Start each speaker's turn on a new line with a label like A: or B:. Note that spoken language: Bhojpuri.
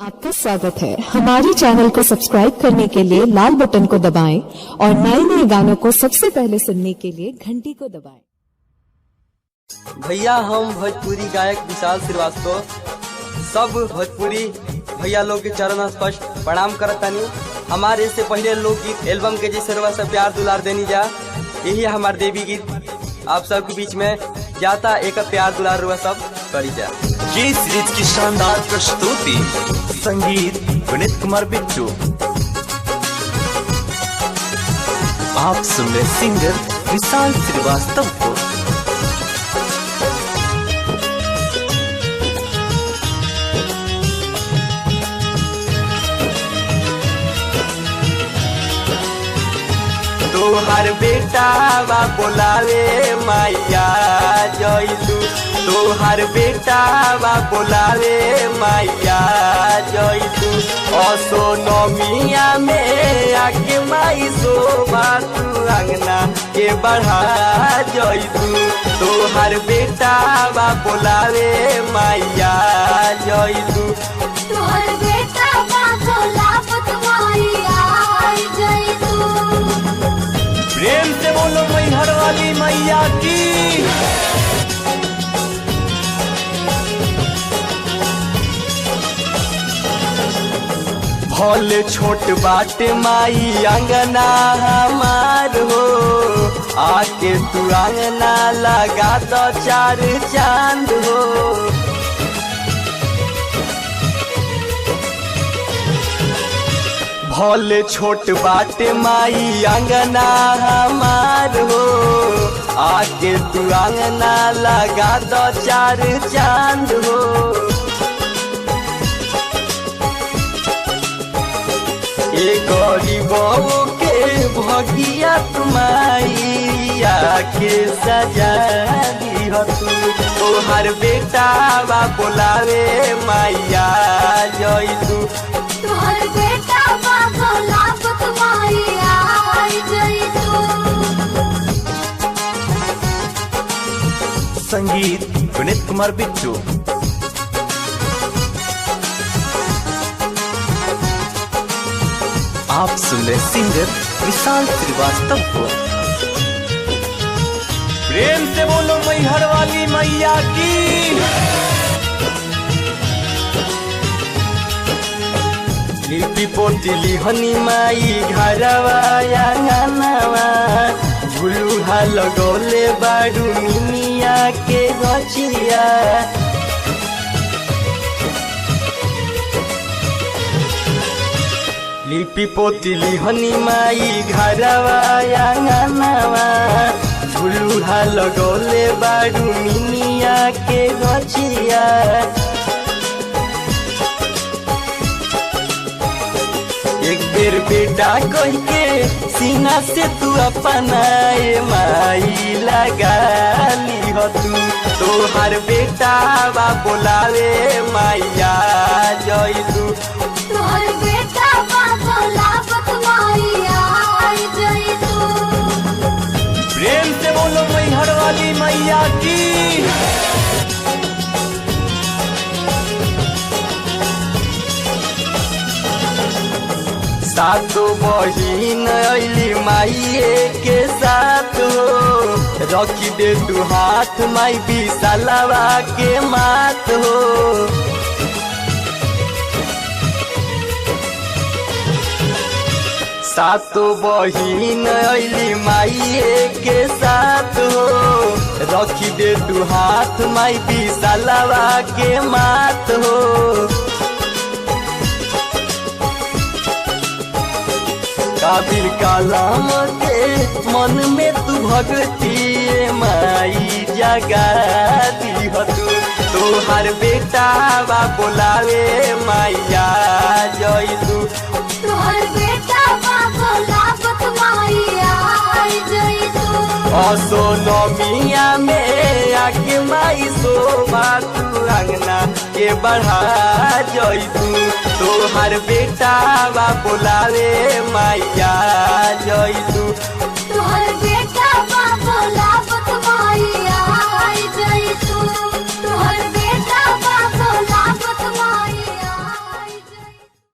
A: आपका स्वागत है। हमारे चैनल को सब्सक्राइब करने के लिए लाल बटन को दबाएं और नए नए गानों को सबसे पहले सुनने के लिए घंटी को दबाएं।
B: भैया हम भोजपुरी गायक विशाल श्रीवास्तव सब भोजपुरी भैया लोग के चरण स्पष्ट प्रणाम करतानी। हमारे से पहले लोकगीत एल्बम के जैसे रवा सब प्यार दुलार देनी जा, यही हमारे देवी गीत आप सबके बीच में जाता। एक प्यार दुलार रुआ सब करी जा।
C: ये सीरीज की शानदार प्रस्तुति, संगीत विनीत कुमार बिट्टू। आप सुन रहे सिंगर विशाल श्रीवास्तव को।
B: तोहर बेटा बा बोलावे मैया जइलू, तोहर बेटा बा बोलावे मैया जइलू। असोनमिया में आके माई शोभा तू अंगना के बढ़ा जइलू। तोहर बेटा बा बोलावे मैया जइलू,
D: तोहर बेटा बा बोलावत मैया जइलू।
B: प्रेम से बोलो मैहर वाली मैया की। भले छोट बाट माई अंगना हमार हो, आके तू अंगना लगा दो चार चांद हो। भले छोट बाट माई अंगना हमार हो, आके तू अंगना लगा दो चार चांद हो। गरीबों के भगिया तुम्हारिया के सजा दी हो तू। तोहर बेटा बा बोलावे मैया जइलू,
D: तोहर बेटा बा बोलावत मैया जइलू।
C: संगीत विनीत कुमार बिट्टू। आप सुन रहे सिंगर विशाल श्रीवास्तव को।
B: प्रेम से बोलो मैहर वाली मैया की। लिपि पोतिली हनी माई घरवा आंगनवा, झुलुहा लगौले बारू मिनिया के गछिया। लिपि पोतिली हनी माई घरवा आंगनवा, झुलुहा लगौले बारू मिनिया के गछिया। एक बेर बेटा कह के सीना से तू अपनाए माई लगा ली हो तू। तोहर बेटा बा बोलावे मैया जइलू,
D: तोहर बेटा बा बोलावत मैया जइलू।
B: प्रेम से बोलो मैहर वाली मैया की। सातो बहिन अइली माइये के साथ हो, रखी दे तू हाथ माई विशालवा के माथ हो। सातो बहिन अइली माइये के साथ हो, रखी दे तू हाथ माई विशालवा के माथ हो। काबिल कालाम के मन में तू भगती माई जगा दी हो तू। तोहर बेटा बा बोलावे मैया जइलू,
D: तोहर बेटा बा बोलावत मैया जइलू।
B: असोनमिया में आके माई शोभा तू अंगना के बढ़ा जइलू। तोहर बेटा बा बोलावे मैया जइलू,
D: तोहर बेटा बा बोलावत